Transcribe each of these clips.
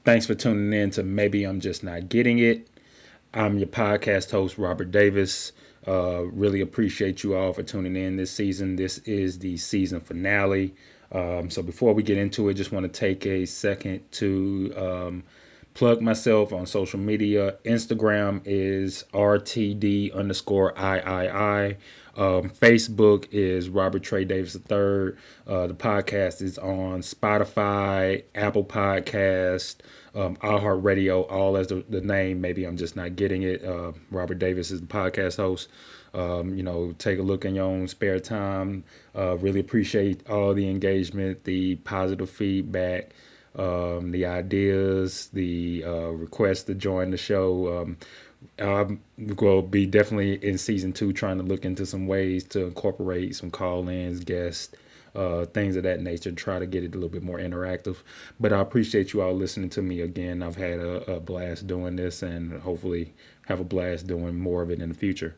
Thanks for tuning in to Maybe I'm Just Not Getting It. I'm your podcast host, Robert Davis. Really appreciate you all for tuning in this season. This is the season finale. So before we get into it, just want to take a second to plug myself on social media. Instagram is RTD underscore III. Facebook is Robert Trey Davis III. The podcast is on Spotify, Apple Podcast, iHeartRadio, all as the name. Maybe I'm just not getting it. Robert Davis is the podcast host. Take a look in your own spare time. Really appreciate all the engagement, the positive feedback, the ideas, the requests to join the show. I'm going to be definitely in season 2 trying to look into some ways to incorporate some call-ins, guests, things of that nature, try to get it a little bit more interactive. But I appreciate you all listening to me again. I've had a blast doing this and hopefully have a blast doing more of it in the future.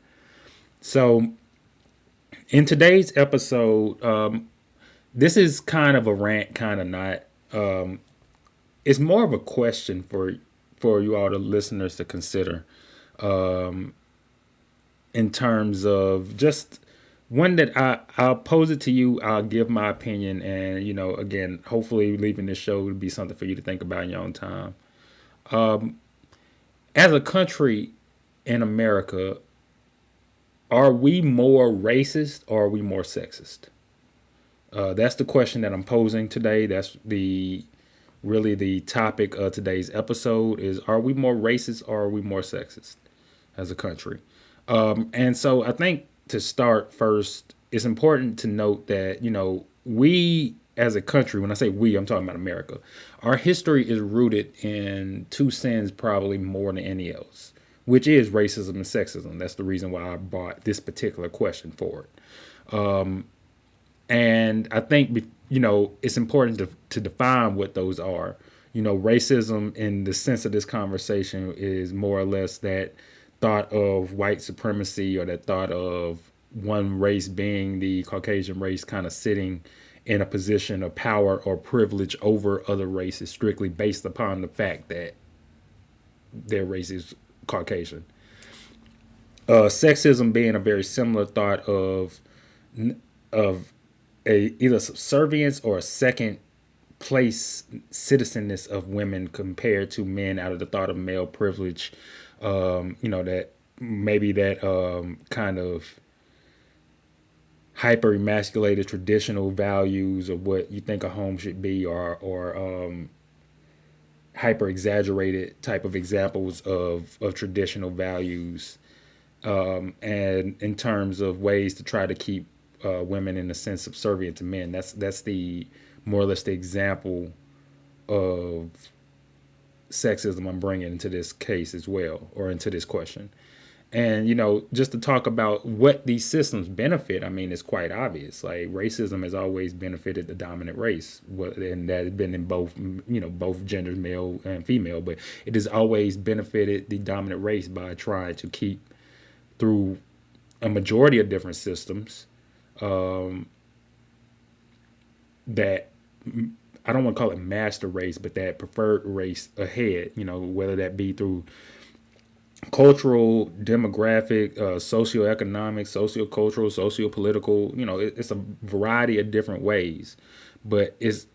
So in today's episode, this is kind of a rant, kind of not. It's more of a question for you all, the listeners, to consider in terms of just one that I'll pose it to you. I'll give my opinion, and again, hopefully, leaving this show would be something for you to think about in your own time. As a country in America, are we more racist or are we more sexist? That's the question that I'm posing today. That's really the topic of today's episode is, are we more racist or are we more sexist as a country? And so I think to start first, it's important to note that, we as a country, when I say we, I'm talking about America, our history is rooted in two sins probably more than any else, which is racism and sexism. That's the reason why I brought this particular question forward. And I think, it's important to define what those are. Racism in the sense of this conversation is more or less that thought of white supremacy, or that thought of one race being the Caucasian race kind of sitting in a position of power or privilege over other races strictly based upon the fact that their race is Caucasian. Sexism being a very similar thought of a either subservience or a second place citizenness of women compared to men, out of the thought of male privilege. That maybe that kind of hyper emasculated traditional values of what you think a home should be, or hyper exaggerated type of examples of traditional values, and in terms of ways to try to keep women in a sense subservient to men. That's the more or less the example of sexism I'm bringing into this case as well, or into this question. And just to talk about what these systems benefit, I mean, it's quite obvious. Like, racism has always benefited the dominant race, and that has been in both genders, male and female. But it has always benefited the dominant race by trying to keep, through a majority of different systems, that, I don't want to call it master race, but that preferred race ahead. Whether that be through cultural, demographic, socioeconomic, sociocultural, sociopolitical. It's a variety of different ways, but it's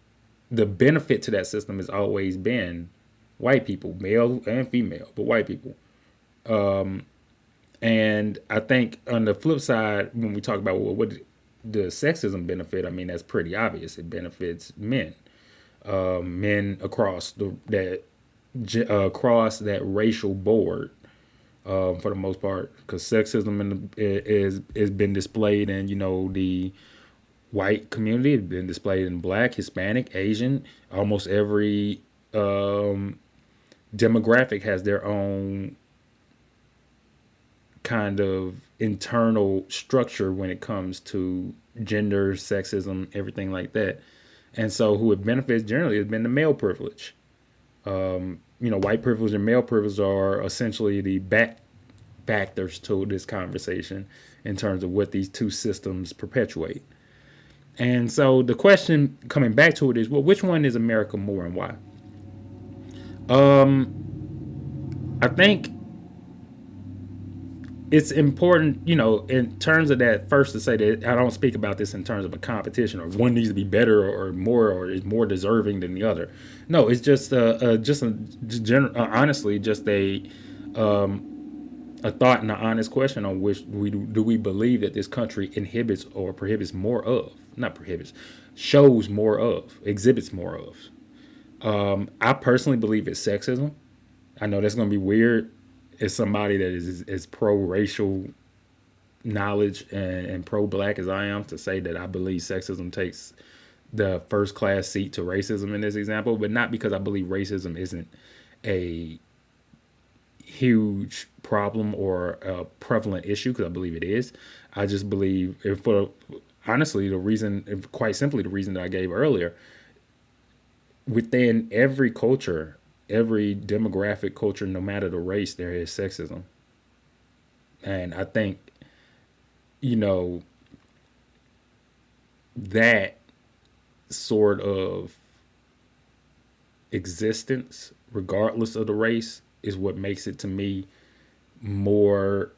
the benefit to that system has always been white people, male and female, but white people. And I think on the flip side, when we talk about what the sexism benefit, I mean, that's pretty obvious. It benefits men, men across across that racial board, for the most part, because sexism is been displayed in the white community. It's been displayed in Black, Hispanic, Asian. Almost every demographic has their own kind of internal structure when it comes to gender, sexism, everything like that. And so who it benefits generally has been the male privilege. White privilege and male privilege are essentially the back factors to this conversation in terms of what these two systems perpetuate. And so the question coming back to it is, well, which one is America more and why? I think it's important, in terms of that, first to say that I don't speak about this in terms of a competition or one needs to be better or more or is more deserving than the other. No, it's just a honestly, just a thought and an honest question on which do we believe that this country inhibits or prohibits more of, not prohibits, shows more of, exhibits more of. I personally believe it's sexism. I know that's going to be weird as somebody that is pro racial knowledge and pro black as I am to say that I believe sexism takes the first class seat to racism in this example, but not because I believe racism isn't a huge problem or a prevalent issue, because I believe it is. I just believe, for honestly, the reason, quite simply, the reason that I gave earlier, within every culture, every demographic culture, no matter the race, there is sexism. And I think, you know, that sort of existence, regardless of the race, is what makes it to me more,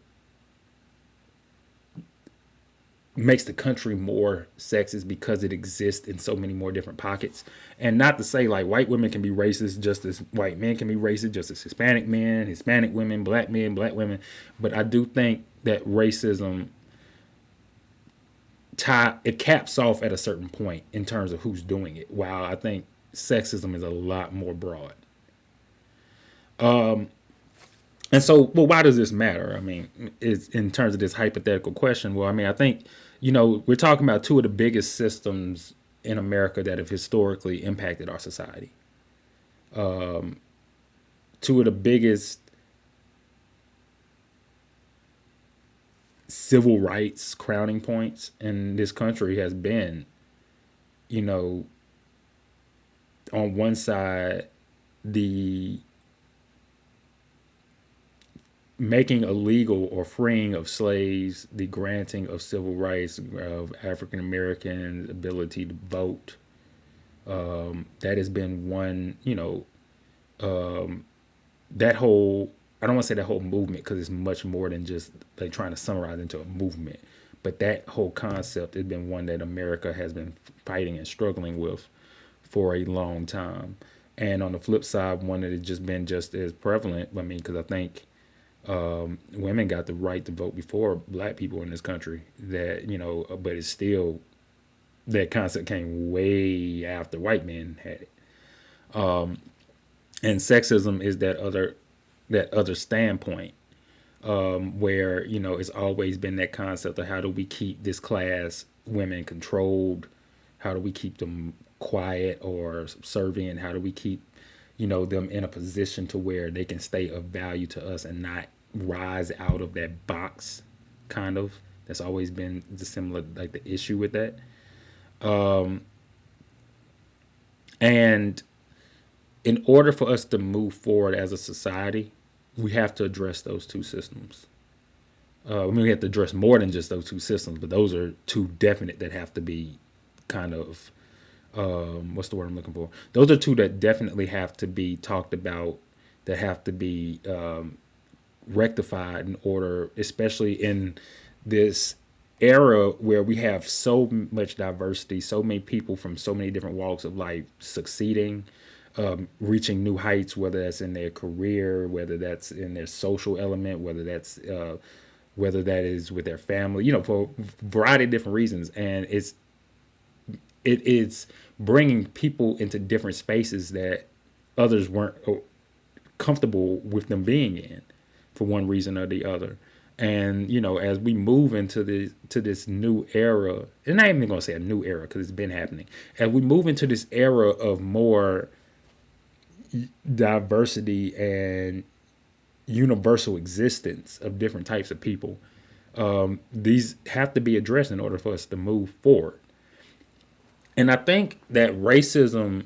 makes the country more sexist, because it exists in so many more different pockets. And not to say like white women can be racist just as white men can be racist, just as Hispanic men, Hispanic women, black women. But I do think that racism it caps off at a certain point in terms of who's doing it. While I think sexism is a lot more broad. And so, well, why does this matter? I mean, it's in terms of this hypothetical question. Well, I mean, I think, we're talking about two of the biggest systems in America that have historically impacted our society. Two of the biggest civil rights crowning points in this country has been, you know, on one side, the making illegal or freeing of slaves, the granting of civil rights of African Americans' ability to vote. That has been one, that whole, I don't want to say that whole movement because it's much more than just like trying to summarize into a movement. But that whole concept has been one that America has been fighting and struggling with for a long time. And on the flip side, one that has just been just as prevalent. I mean, because I think women got the right to vote before black people in this country. That, but it's still, that concept came way after white men had it. And sexism is that other standpoint, where it's always been that concept of how do we keep this class women controlled, how do we keep them quiet or subservient, how do we keep them in a position to where they can stay of value to us and not rise out of that box, kind of. That's always been the similar, like the issue with that. And in order for us to move forward as a society, we have to address those two systems. We have to address more than just those two systems, but those are two definite that have to be kind of, what's the word I'm looking for? Those are two that definitely have to be talked about, that have to be rectified in order, especially in this era where we have so much diversity, so many people from so many different walks of life succeeding, reaching new heights, whether that's in their career, whether that's in their social element, whether that is with their family, for a variety of different reasons. And it's bringing people into different spaces that others weren't comfortable with them being in, for one reason or the other. And as we move into this new era, and I'm not even gonna say a new era because it's been happening. As we move into this era of more diversity and universal existence of different types of people, these have to be addressed in order for us to move forward. And I think that racism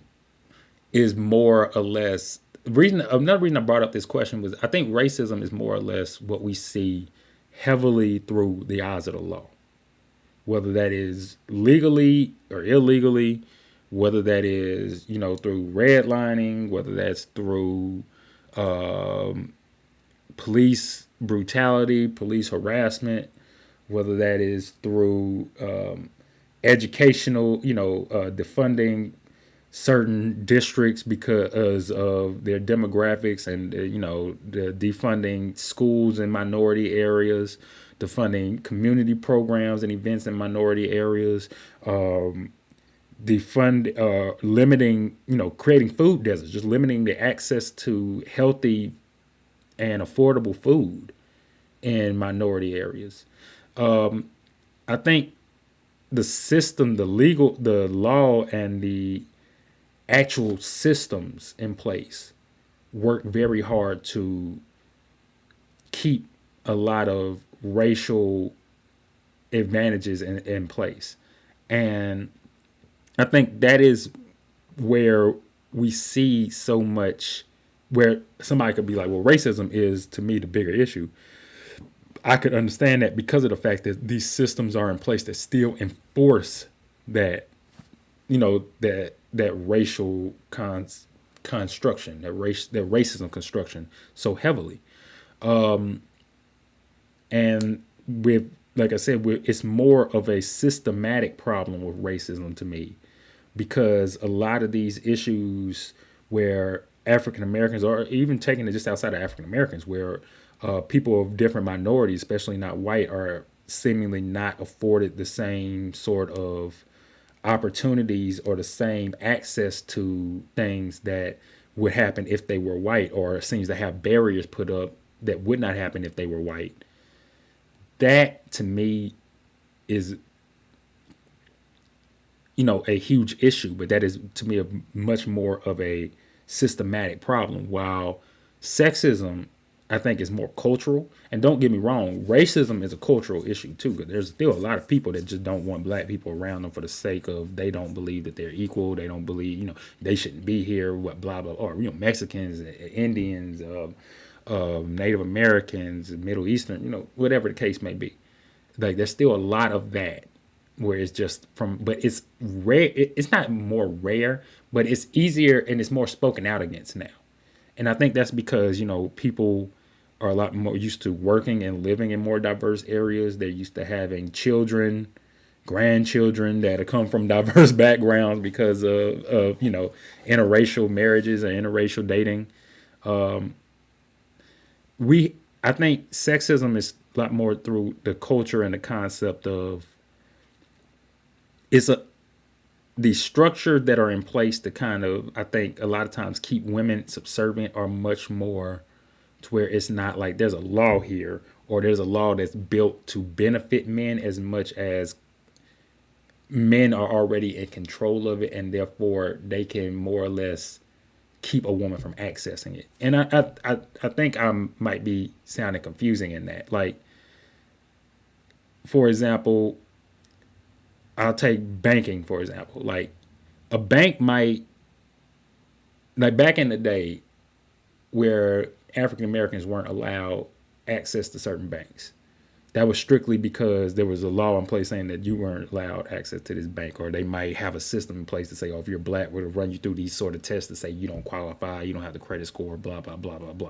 is more or less another reason I brought up this question was I think racism is more or less what we see heavily through the eyes of the law, whether that is legally or illegally, whether that is, through redlining, whether that's through police brutality, police harassment, whether that is through educational, defunding certain districts because of their demographics and, the defunding schools in minority areas, defunding community programs and events in minority areas, defund, limiting, creating food deserts, just limiting the access to healthy and affordable food in minority areas. I think the system, the law, and the actual systems in place work very hard to keep a lot of racial advantages in place. And I think that is where we see so much, where somebody could be like, well, racism is to me the bigger issue. I could understand that because of the fact that these systems are in place that still enforce that, that racial construction, that racism construction so heavily. And with, like I said, it's more of a systematic problem with racism to me, because a lot of these issues where African Americans, or even taking it just outside of African Americans, where people of different minorities, especially not white, are seemingly not afforded the same sort of opportunities or the same access to things that would happen if they were white, or seems to have barriers put up that would not happen if they were white. That to me is, a huge issue, but that is to me a much more of a systematic problem. While sexism, I think, is more cultural. And don't get me wrong, racism is a cultural issue too, because there's still a lot of people that just don't want black people around them for the sake of, they don't believe that they're equal. They don't believe, they shouldn't be here, what, blah, blah, or, Mexicans, Indians, Native Americans, Middle Eastern, whatever the case may be. Like, there's still a lot of that where it's just but it's rare. It's not more rare, but it's easier and it's more spoken out against now. And I think that's because, people are a lot more used to working and living in more diverse areas. They're used to having children, grandchildren that have come from diverse backgrounds because of interracial marriages and interracial dating. I think sexism is a lot more through the culture and the concept of, the structure that are in place to kind of, I think, a lot of times keep women subservient are much more to where it's not like there's a law here, or there's a law that's built to benefit men as much as men are already in control of it, and therefore they can more or less keep a woman from accessing it. And I think I might be sounding confusing in that. Like, for example, I'll take banking, for example. Like, a bank might, like back in the day where African Americans weren't allowed access to certain banks, that was strictly because there was a law in place saying that you weren't allowed access to this bank. Or they might have a system in place to say, oh, if you're black, we'll run you through these sort of tests to say you don't qualify, you don't have the credit score, blah, blah, blah, blah, blah.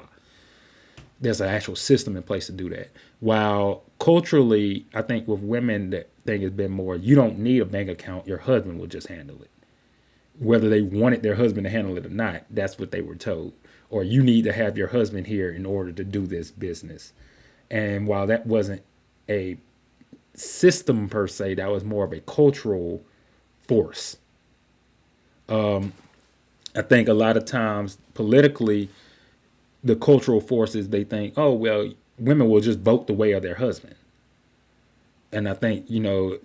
There's an actual system in place to do that. While culturally, I think with women, that thing has been more, you don't need a bank account, your husband will just handle it. Whether they wanted their husband to handle it or not, that's what they were told. Or you need to have your husband here in order to do this business. And while that wasn't a system per se, that was more of a cultural force. I think a lot of times politically, the cultural forces, they think, oh, well, women will just vote the way of their husband. And I think,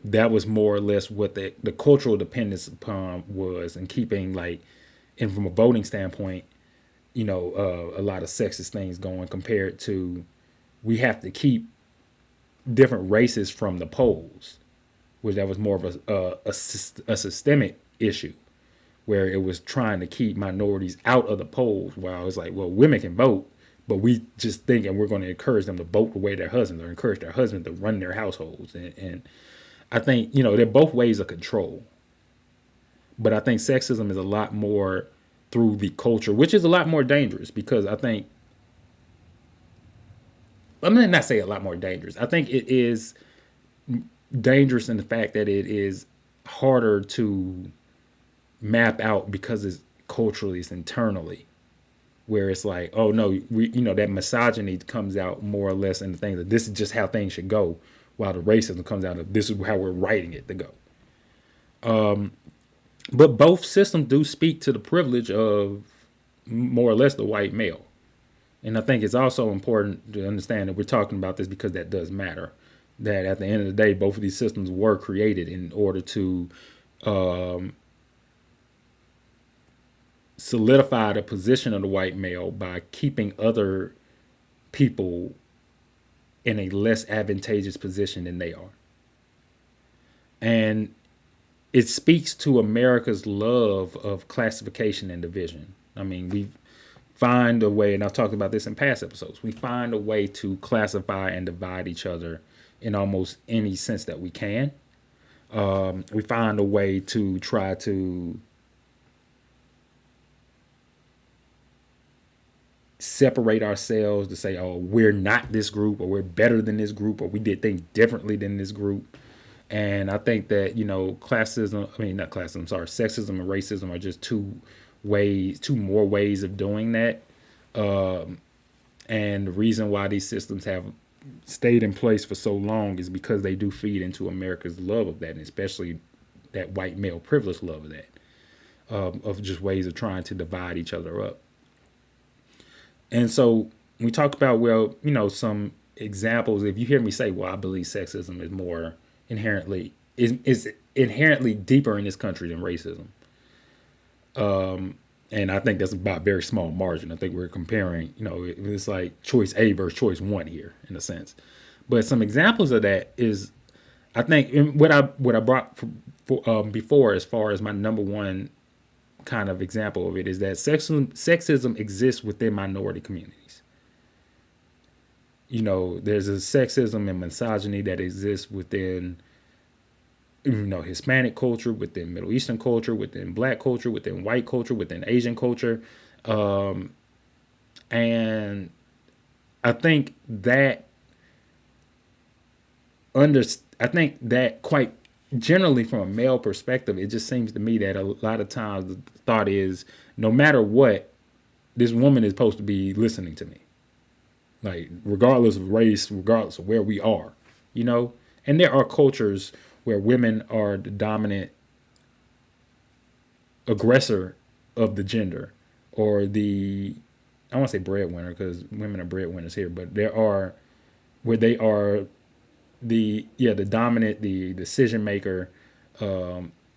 that was more or less what the cultural dependence upon was, and keeping, like, and from a voting standpoint, a lot of sexist things going, compared to, we have to keep different races from the polls, which that was more of a systemic issue, where it was trying to keep minorities out of the polls. While it's like, well, women can vote, but we just thinking we're going to encourage them to vote the way their husbands, or encourage their husbands to run their households. And I think, they're both ways of control. But I think sexism is a lot more through the culture, which is a lot more dangerous because I think, I'm going to not say a lot more dangerous. I think it is dangerous in the fact that it is harder to map out because it's culturally, it's internally, where it's like, oh no, that misogyny comes out more or less in the thing that this is just how things should go, while the racism comes out of this is how we're writing it to go. But both systems do speak to the privilege of more or less the white male. And I think it's also important to understand that we're talking about this because that does matter. That at the end of the day, both of these systems were created in order to solidify the position of the white male by keeping other people in a less advantageous position than they are. And it speaks to America's love of classification and division. I mean, we find a way, and I've talked about this in past episodes, we find a way to classify and divide each other in almost any sense that we can. We find a way to try to separate ourselves to say, oh, we're not this group, or we're better than this group, or we did things differently than this group. And I think that, sexism and racism are just two more ways of doing that. And the reason why these systems have stayed in place for so long is because they do feed into America's love of that, and especially that white male privilege love of that, of just ways of trying to divide each other up. And so we talk about, some examples. If you hear me say, well, I believe sexism is more inherently deeper in this country than racism. And I think that's about a very small margin. I think we're comparing, it's like choice A versus choice 1 here in a sense. But some examples of that is, I think, what I brought before as far as my number one kind of example of it is that sexism exists within minority communities. There's a sexism and misogyny that exists within, Hispanic culture, within Middle Eastern culture, within Black culture, within white culture, within Asian culture. And I think that quite generally from a male perspective, it just seems to me that a lot of times the thought is, no matter what, this woman is supposed to be listening to me. Like, regardless of race, regardless of where we are, And there are cultures where women are the dominant aggressor of the gender, or I don't want to say breadwinner because women are breadwinners here, but there are where they are the dominant, the decision maker,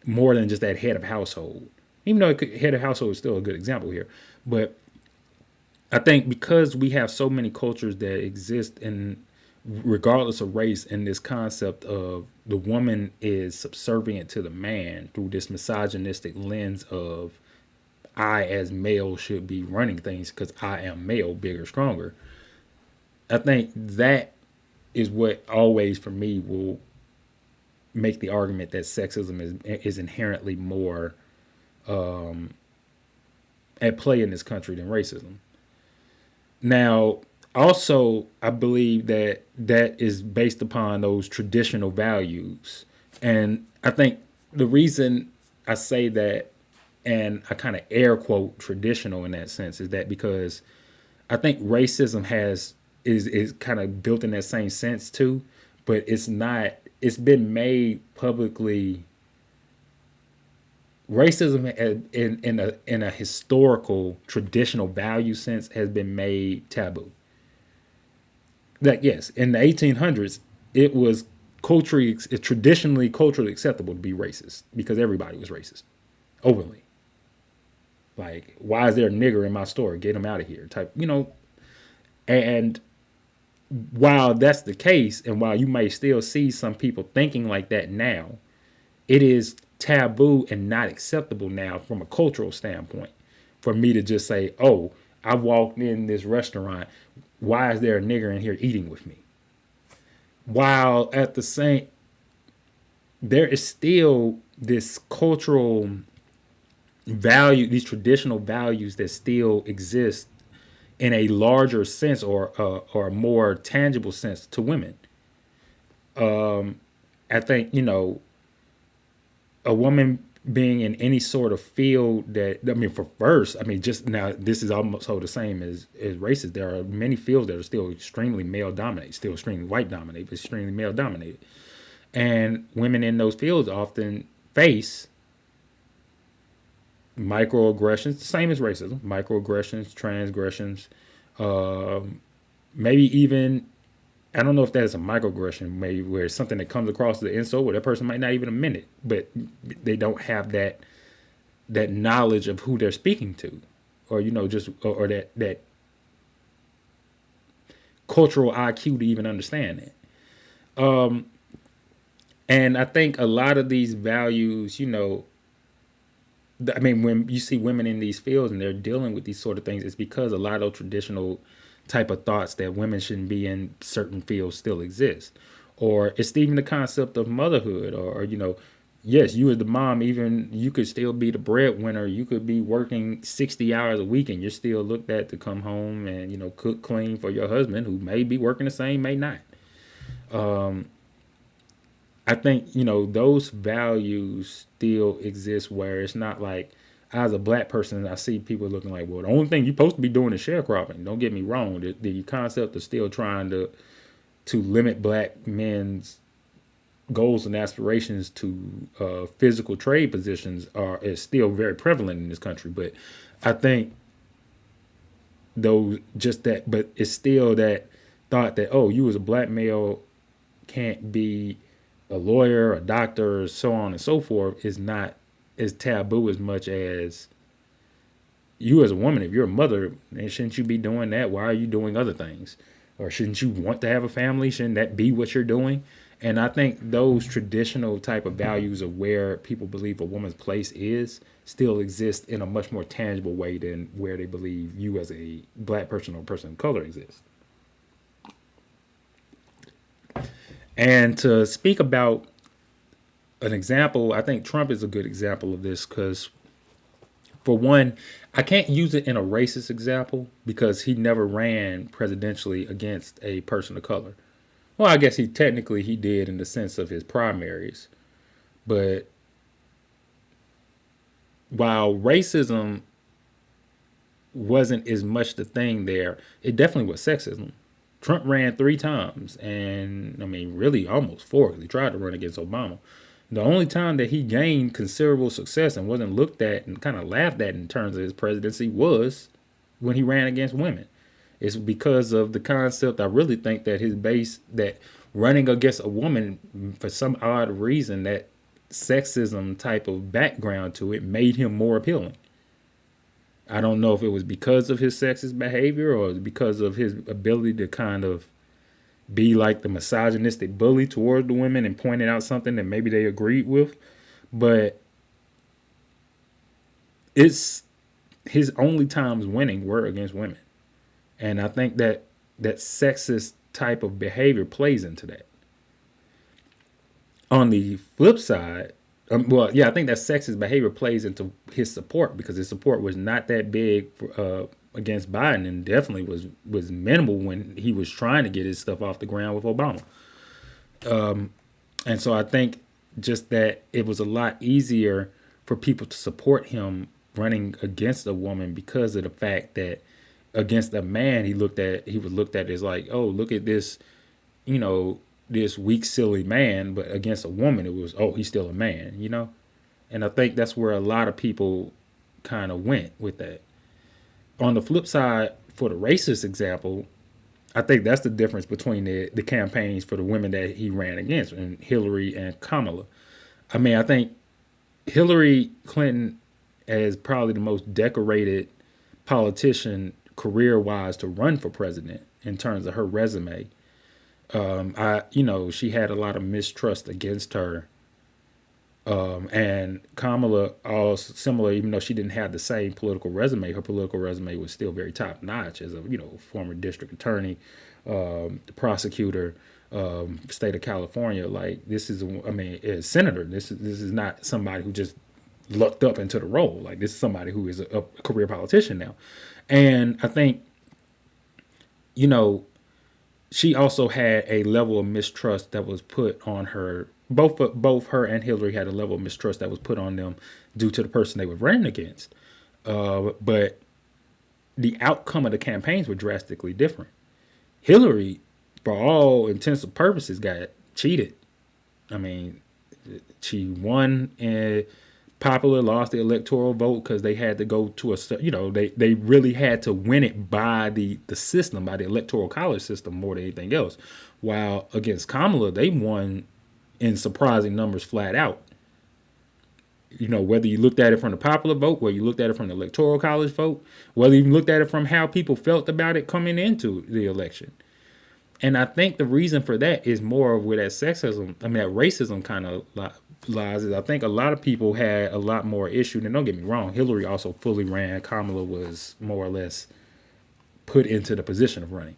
more than just that head of household. Even though head of household is still a good example here, but I think because we have so many cultures that exist in, regardless of race, in this concept of the woman is subservient to the man through this misogynistic lens of, I as male should be running things because I am male, bigger, stronger. I think that is what always, for me, will make the argument that sexism is inherently more at play in this country than racism. Now, also, I believe that is based upon those traditional values. And I think the reason I say that, and I kind of air quote traditional in that sense, is that because I think racism is kind of built in that same sense too, but it's not. It's been made publicly. Racism in a historical traditional value sense has been made taboo. That, yes, in the 1800s, it was traditionally culturally acceptable to be racist because everybody was racist openly. Like, why is there a nigger in my store? Get him out of here, type. And while that's the case, and while you may still see some people thinking like that now, it is taboo and not acceptable now from a cultural standpoint for me to just say, oh, I walked in this restaurant, why is there a nigger in here eating with me? While at the same, there is still this cultural these traditional values that still exist in a larger sense or a more tangible sense to women. I think, a woman being in any sort of field that, I mean, for first, I mean, just now, this is almost so the same as races. There are many fields that are still extremely male dominated, still extremely white dominated, but extremely male dominated. And women in those fields often face microaggressions, the same as racism, microaggressions, transgressions, maybe even, I don't know if that is a microaggression, maybe where it's something that comes across the insult where that person might not even admit it, but they don't have that knowledge of who they're speaking to, or just or that cultural IQ to even understand it. And I think a lot of these values, I mean, when you see women in these fields and they're dealing with these sort of things, it's because a lot of traditional type of thoughts that women shouldn't be in certain fields still exist. Or it's even the concept of motherhood, or yes, you as the mom, even you could still be the breadwinner. You could be working 60 hours a week and you're still looked at to come home and, cook, clean for your husband who may be working the same, may not. I think, those values still exist where it's not like, as a black person, I see people looking like, well, the only thing you're supposed to be doing is sharecropping. Don't get me wrong. The concept of still trying to limit black men's goals and aspirations to physical trade positions is still very prevalent in this country. But I think but it's still that thought that, oh, you as a black male can't be a lawyer, a doctor, so on and so forth, is not as taboo as much as you as a woman. If you're a mother, then shouldn't you be doing that? Why are you doing other things? Or shouldn't you want to have a family? Shouldn't that be what you're doing? And I think those traditional type of values of where people believe a woman's place is still exist in a much more tangible way than where they believe you as a black person or person of color exists. And to speak about an example, I think Trump is a good example of this because, for one, I can't use it in a racist example because he never ran presidentially against a person of color. Well, I guess he did in the sense of his primaries. But while racism wasn't as much the thing there, it definitely was sexism. Trump ran 3 times, and I mean, really almost 4 because he tried to run against Obama. The only time that he gained considerable success and wasn't looked at and kind of laughed at in terms of his presidency was when he ran against women. It's because of the concept, I really think, that his base, that running against a woman, for some odd reason, that sexism type of background to it made him more appealing. I don't know if it was because of his sexist behavior or because of his ability to kind of be like the misogynistic bully toward the women and pointing out something that maybe they agreed with. But it's his only times winning were against women. And I think that sexist type of behavior plays into that. On the flip side, I think that sexist behavior plays into his support because his support was not that big against Biden, and definitely was minimal when he was trying to get his stuff off the ground with Obama. And so I think just that it was a lot easier for people to support him running against a woman because of the fact that against a man he was looked at as like, oh, look at this, this weak, silly man. But against a woman, it was, oh, he's still a man. And I think that's where a lot of people kind of went with that. On the flip side, for the racist example, I think that's the difference between the campaigns for the women that he ran against, and Hillary and Kamala. I mean, I think Hillary Clinton is probably the most decorated politician career-wise to run for president in terms of her resume. She had a lot of mistrust against her. And Kamala, also similar, even though she didn't have the same political resume, her political resume was still very top notch as a former district attorney, prosecutor, state of California. Like, this is, a senator. This is not somebody who just lucked up into the role. Like, this is somebody who is a career politician now. And I think, you know, she also had a level of mistrust that was put on her. Both her and Hillary had a level of mistrust that was put on them due to the person they were running against. But the outcome of the campaigns were drastically different. Hillary, for all intents and purposes, got cheated. I mean, she won and popular, lost the electoral vote because they had to go to they really had to win it by the system, by the electoral college system more than anything else. While against Kamala, they won in surprising numbers flat out. Whether you looked at it from the popular vote, whether you looked at it from the electoral college vote, whether you looked at it from how people felt about it coming into the election. And I think the reason for that is more of where that sexism, that racism kind of lies. Is I think a lot of people had a lot more issue. And don't get me wrong, Hillary also fully ran. Kamala was more or less put into the position of running.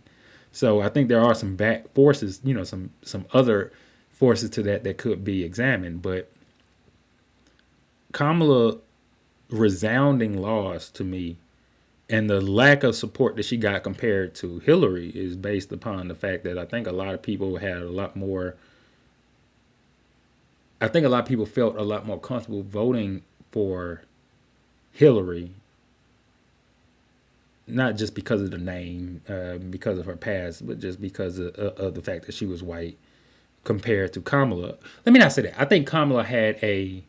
So I think there are some back forces, some other forces to that could be examined. But Kamala resounding loss to me, and the lack of support that she got compared to Hillary is based upon the fact that I think a lot of people had a lot more. I think a lot of people felt a lot more comfortable voting for Hillary, not just because of the name, because of her past, but just because of the fact that she was white compared to Kamala. Let me not say that. I think Kamala had a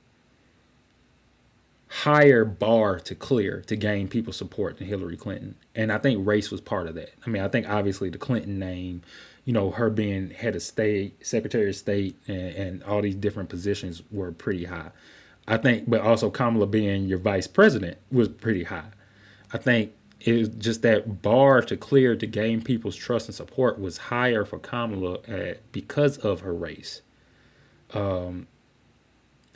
higher bar to clear to gain people's support than Hillary Clinton. And I think race was part of that. I think obviously the Clinton name, her being head of state, secretary of state, and all these different positions were pretty high. I think, but also Kamala being your vice president was pretty high. I think it was just that bar to clear to gain people's trust and support was higher for Kamala because of her race.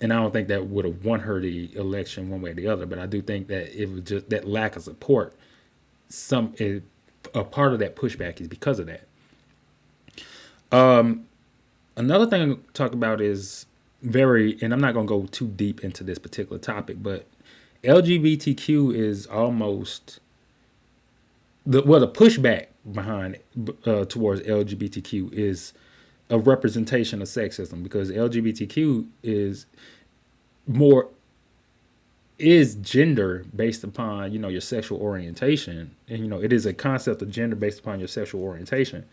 And I don't think that would have won her the election one way or the other. But I do think that it was just that lack of support. A part of that pushback is because of that. Another thing I'm going to talk about is and I'm not going to go too deep into this particular topic, but LGBTQ is almost the pushback behind towards LGBTQ is a representation of sexism, because LGBTQ is gender based upon your sexual orientation, and it is a concept of gender based upon your sexual orientation.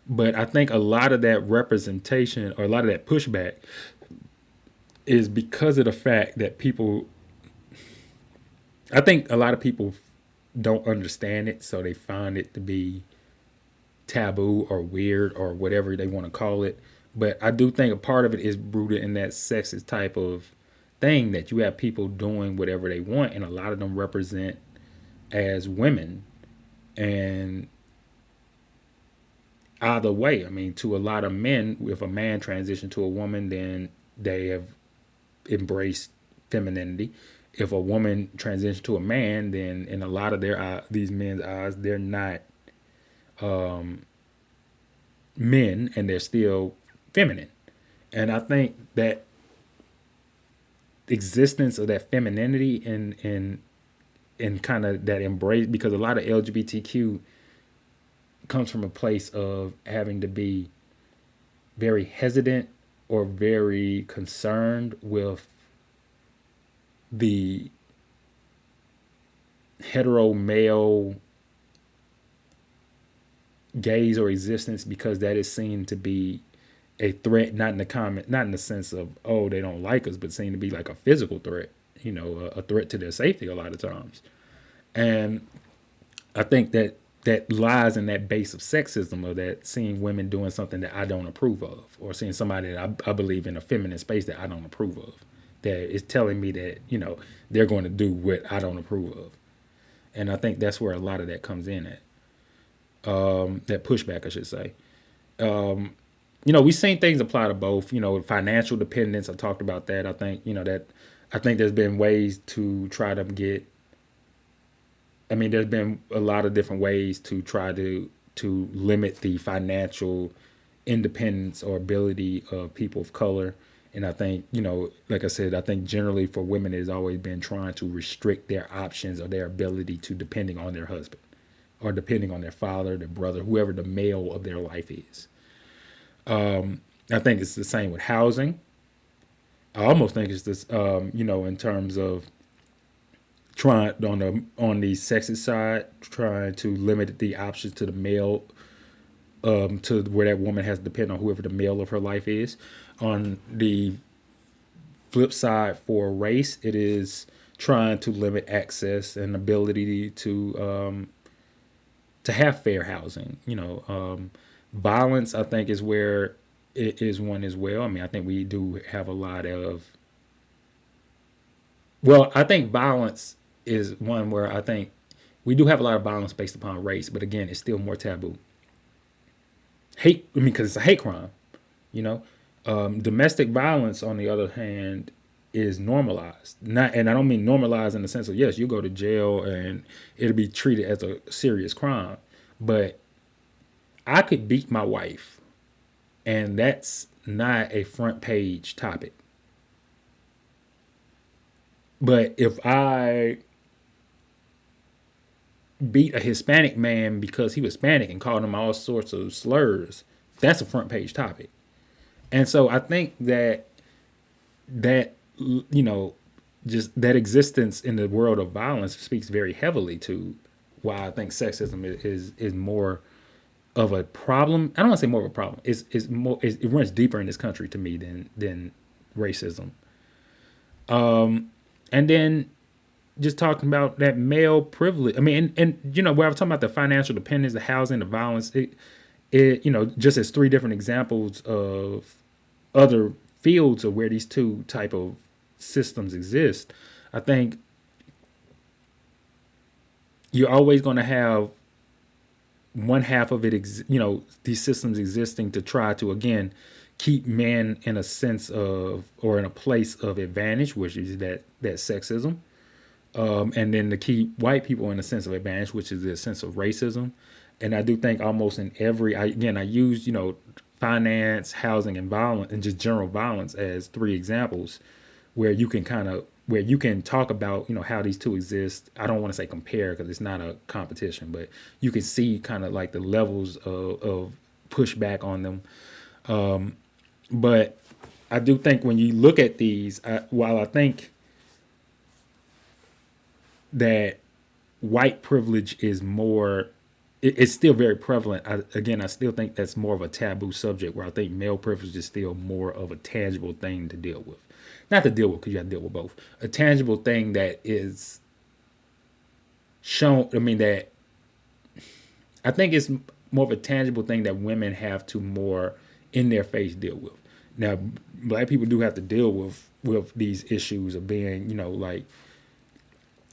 But I think a lot of that representation or a lot of that pushback is because of the fact that I think a lot of people don't understand it, so they find it to be taboo or weird or whatever they want to call it. But I do think a part of it is rooted in that sexist type of thing, that you have people doing whatever they want, and a lot of them represent as women. And either way, to a lot of men, if a man transitioned to a woman, then they have embraced femininity. If a woman transitions to a man, then in a lot of these men's eyes, they're not men, and they're still feminine. And I think that existence of that femininity and kind of that embrace, because a lot of LGBTQ comes from a place of having to be very hesitant or very concerned with the hetero male gaze or existence, because that is seen to be a threat, not in the sense of, oh, they don't like us, but seen to be like a physical threat, a threat to their safety a lot of times. And I think that lies in that base of sexism, or that seeing women doing something that I don't approve of, or seeing somebody that I believe in a feminine space that I don't approve of, that is telling me that, they're going to do what I don't approve of. And I think that's where a lot of that comes in at. That pushback, I should say. We've seen things apply to both. Financial dependence. I talked about that. I think I think there's been ways to try to get. There's been a lot of different ways to try to limit the financial independence or ability of people of color, And I think, like I said, I think generally for women, it's always been trying to restrict their options or their ability to depending on their husband or depending on their father, their brother, whoever the male of their life is. I think it's the same with housing. I almost think it's this, in terms of trying on the sexist side, trying to limit the options to the male, to where that woman has to depend on whoever the male of her life is. On the flip side for race, it is trying to limit access and ability to have fair housing. Violence, I think, is where it is one as well. I mean, I think we do have a lot of. Well, I think violence is one where I think we do have a lot of violence based upon race, but again, it's still more taboo. Hate, I mean, because it's a hate crime. You know, domestic violence, on the other hand, is normalized. Not, and I don't mean normalized in the sense of yes, you go to jail and it'll be treated as a serious crime, but I could beat my wife, and that's not a front page topic. But if I beat a Hispanic man because he was Hispanic and called him all sorts of slurs, that's a front page topic. And so I think that you know just that existence in the world of violence speaks very heavily to why I think sexism is more of a problem. I don't want to say more of a problem. It's more it runs deeper in this country to me than racism. And then just talking about that male privilege. I mean, and where I was talking about the financial dependence, the housing, the violence. It just as three different examples of other fields of where these two type of systems exist. I think you're always going to have one half of it, these systems existing to try to again keep men in a sense of or in a place of advantage, which is that sexism, and then to keep white people in a sense of advantage, which is a sense of racism. And I do think almost in every, I use finance, housing, and violence, and just general violence as three examples where you can talk about how these two exist. I don't want to say compare because it's not a competition, but you can see kind of like the levels of pushback on them. But I do think when you look at these, while I think that white privilege is more, it's still very prevalent. I still think that's more of a taboo subject, where I think male privilege is still more of a tangible thing to deal with. Not to deal with, because you have to deal with both. A tangible thing that is shown, I mean, that I think it's more of a tangible thing that women have to more in their face deal with. Now, black people do have to deal with these issues of being, like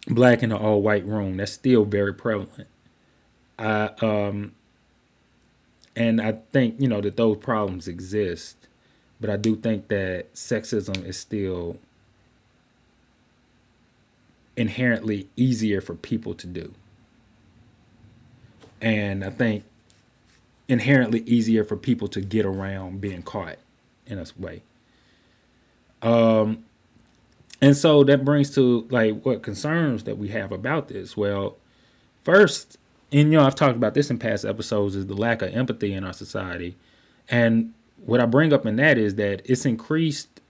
black in an all white room. That's still very prevalent. I and I think that those problems exist, but I do think that sexism is still inherently easier for people to do, and I think inherently easier for people to get around being caught in a way. And so that brings to like what concerns that we have about this. Well, first, and I've talked about this in past episodes, is the lack of empathy in our society. And what I bring up in that is that it's increased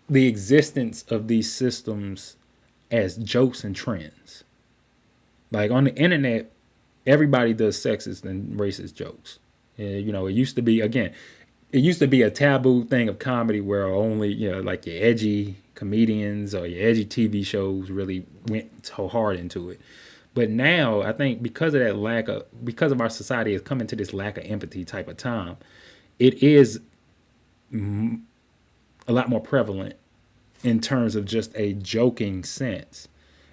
the existence of these systems as jokes and trends. Like on the internet, everybody does sexist and racist jokes. It used to be, again, it used to be a taboo thing of comedy where only, like your edgy comedians or your edgy TV shows really went so hard into it. But now I think because of our society has come into this lack of empathy type of time, it is a lot more prevalent in terms of just a joking sense.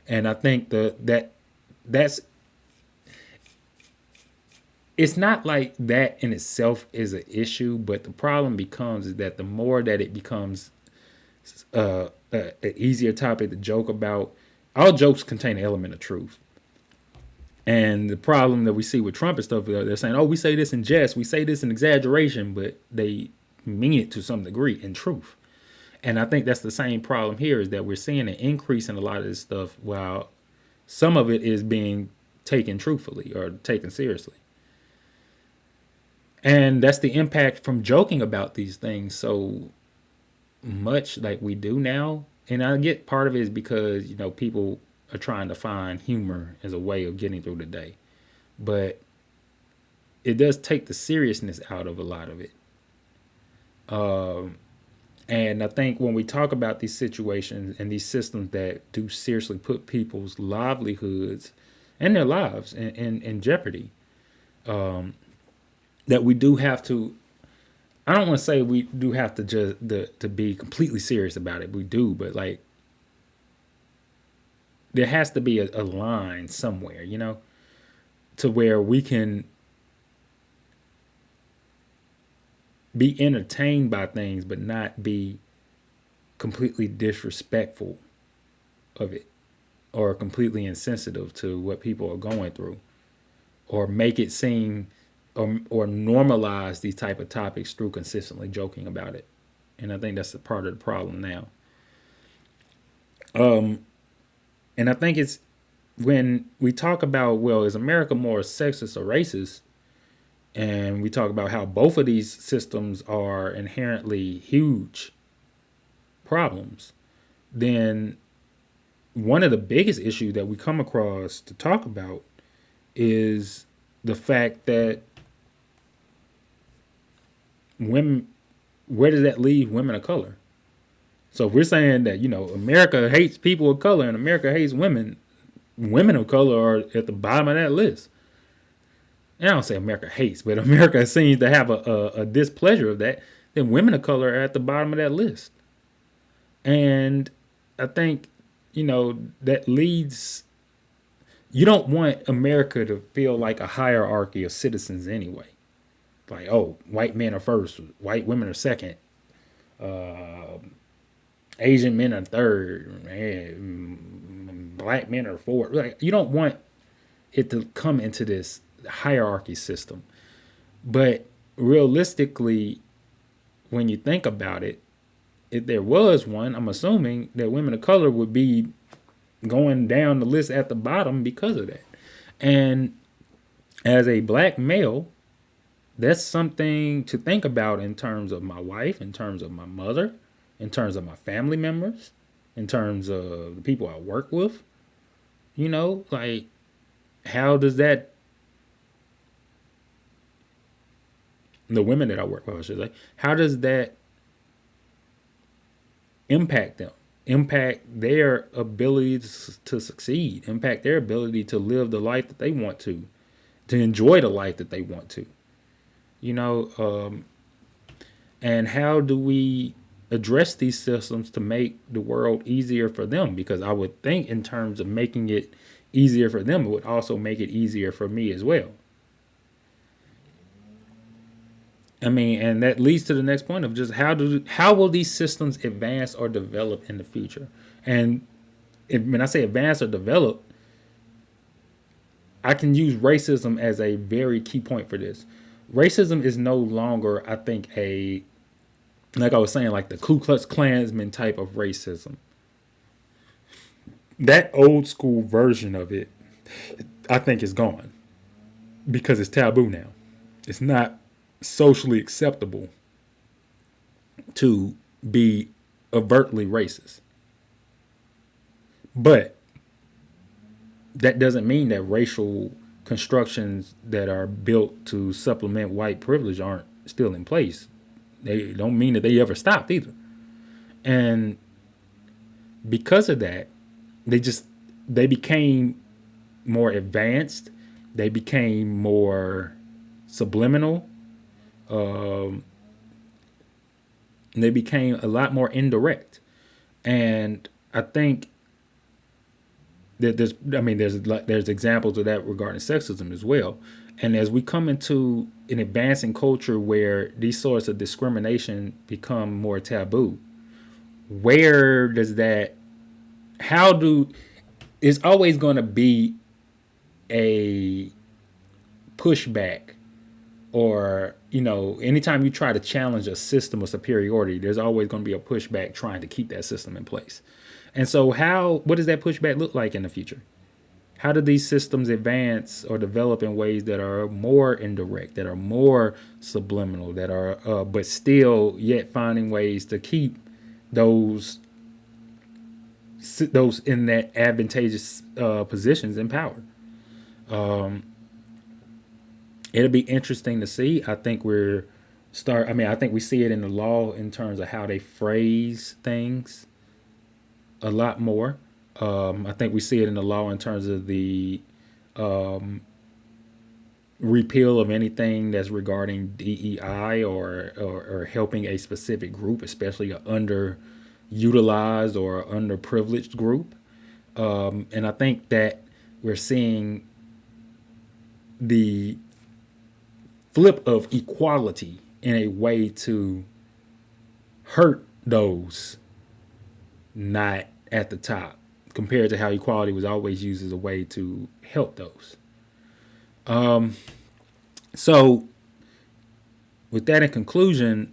And I think that's it's not like that in itself is an issue, but the problem becomes is that the more that it becomes an easier topic to joke about, all jokes contain an element of truth. And the problem that we see with Trump and stuff, they're saying, oh, we say this in jest, we say this in exaggeration, but they mean it to some degree in truth. And I think that's the same problem here, is that we're seeing an increase in a lot of this stuff while some of it is being taken truthfully or taken seriously. And that's the impact from joking about these things so much like we do now. And I get part of it is because, people are trying to find humor as a way of getting through the day. But it does take the seriousness out of a lot of it. And I think when we talk about these situations and these systems that do seriously put people's livelihoods and their lives in jeopardy, that we do have to, I don't want to say we do have to just to be completely serious about it. We do, but like there has to be a line somewhere, to where we can be entertained by things, but not be completely disrespectful of it or completely insensitive to what people are going through, or make it seem or normalize these type of topics through consistently joking about it. And I think that's a part of the problem now. And I think it's when we talk about, well, is America more sexist or racist? And we talk about how both of these systems are inherently huge problems, then one of the biggest issues that we come across to talk about is the fact that women, where does that leave women of color? So if we're saying that, America hates people of color and America hates women, women of color are at the bottom of that list. And I don't say America hates, but America seems to have a displeasure of that. Then women of color are at the bottom of that list. And I think, that leads, you don't want America to feel like a hierarchy of citizens anyway. Like, oh, white men are first, white women are second, Asian men are third, black men are fourth. Like, you don't want it to come into this hierarchy system. But realistically, when you think about it, if there was one, I'm assuming that women of color would be going down the list at the bottom because of that. And as a black male, that's something to think about in terms of my wife, in terms of my mother, in terms of my family members, in terms of the people I work with. Like, how does that, the women that I work with, I should say, how does that impact them? Impact their ability to succeed, impact their ability to live the life that they want to enjoy the life that they want to. And how do we address these systems to make the world easier for them? Because I would think in terms of making it easier for them, it would also make it easier for me as well. And that leads to the next point of just how will these systems advance or develop in the future? And when I say advance or develop, I can use racism as a very key point for this. Racism is no longer, I think, like I was saying, like the Ku Klux Klansman type of racism. That old school version of it, I think, is gone because it's taboo now. It's not socially acceptable to be overtly racist. But that doesn't mean that racial constructions that are built to supplement white privilege aren't still in place. They don't mean that they ever stopped either. And because of that, they became more advanced. They became more subliminal. They became a lot more indirect. And I think that there's examples of that regarding sexism as well. And as we come into an advancing culture where these sorts of discrimination become more taboo, it's always going to be a pushback, or anytime you try to challenge a system of superiority, there's always going to be a pushback trying to keep that system in place. And so what does that pushback look like in the future? How do these systems advance or develop in ways that are more indirect, that are more subliminal, that are but still yet finding ways to keep those in that advantageous positions in power? It'll be interesting to see. I think we see it in the law in terms of how they phrase things a lot more. I think we see it in the law in terms of the repeal of anything that's regarding DEI, or helping a specific group, especially an underutilized or underprivileged group. And I think that we're seeing the flip of equality in a way to hurt those not at the top, compared to how equality was always used as a way to help those. So, with that in conclusion,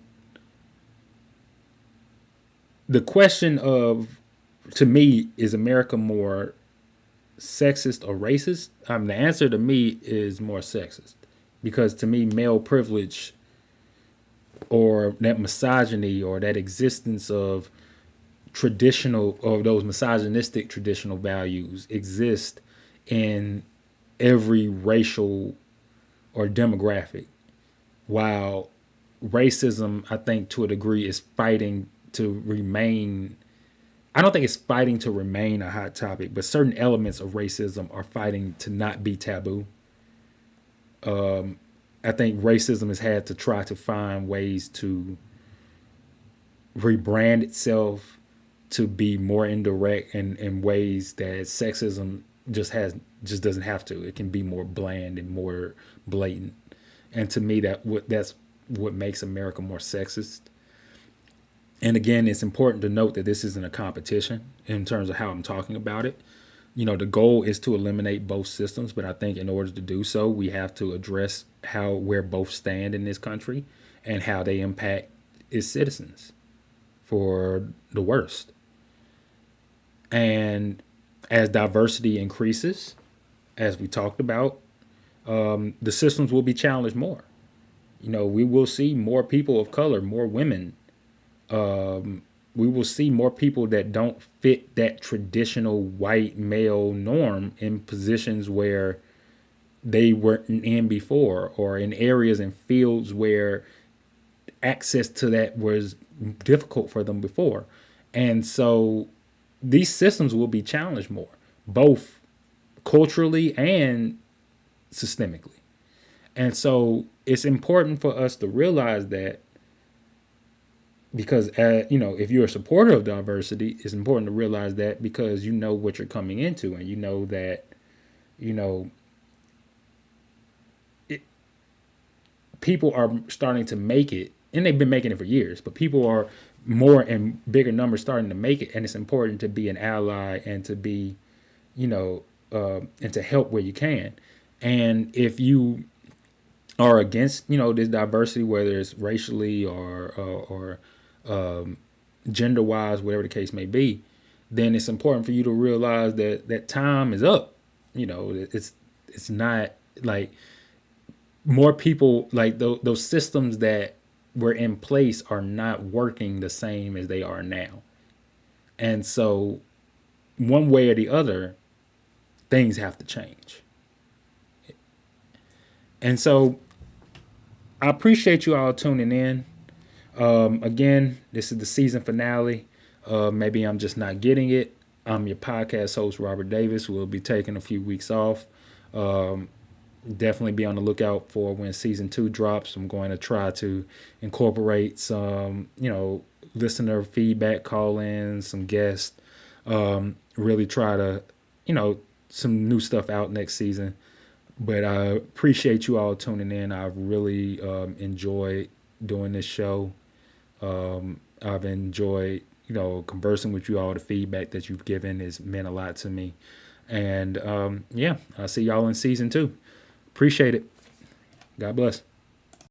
the question of, to me, is America more sexist or racist? The answer to me is more sexist, because to me, male privilege, or that misogyny, or that existence of those misogynistic traditional values exist in every racial or demographic, while racism, I think, to a degree, is fighting to remain. I don't think it's fighting to remain a hot topic, but certain elements of racism are fighting to not be taboo. I think racism has had to try to find ways to rebrand itself to be more indirect, in ways that sexism just doesn't have to. It can be more bland and more blatant. And to me, that's what makes America more sexist. And again, it's important to note that this isn't a competition in terms of how I'm talking about it. The goal is to eliminate both systems, but I think in order to do so, we have to address where both stand in this country and how they impact its citizens for the worst. And as diversity increases, as we talked about, the systems will be challenged more. We will see more people of color, more women. We will see more people that don't fit that traditional white male norm in positions where they weren't in before, or in areas and fields where access to that was difficult for them before. And so these systems will be challenged more, both culturally and systemically. And so it's important for us to realize that, because if you're a supporter of diversity, it's important to realize that, because you know what you're coming into, and you know that people are starting to make it, and they've been making it for years, but people are more and bigger numbers starting to make it, and it's important to be an ally and to be, and to help where you can. And if you are against, this diversity, whether it's racially or gender wise, whatever the case may be, then it's important for you to realize that time is up. It's not like more people, like those systems that were in place are not working the same as they are now. And so one way or the other, things have to change. And so I appreciate you all tuning in. Again, this is the season finale. Maybe I'm just not getting it. I'm your podcast host, Robert Davis. We'll be taking a few weeks off. Definitely be on the lookout for when season 2 drops. I'm going to try to incorporate some, listener feedback, call-ins, some guests. Really try to, some new stuff out next season. But I appreciate you all tuning in. I've really enjoyed doing this show. I've enjoyed, conversing with you all. The feedback that you've given has meant a lot to me. And yeah, I'll see y'all in season 2. Appreciate it. God bless.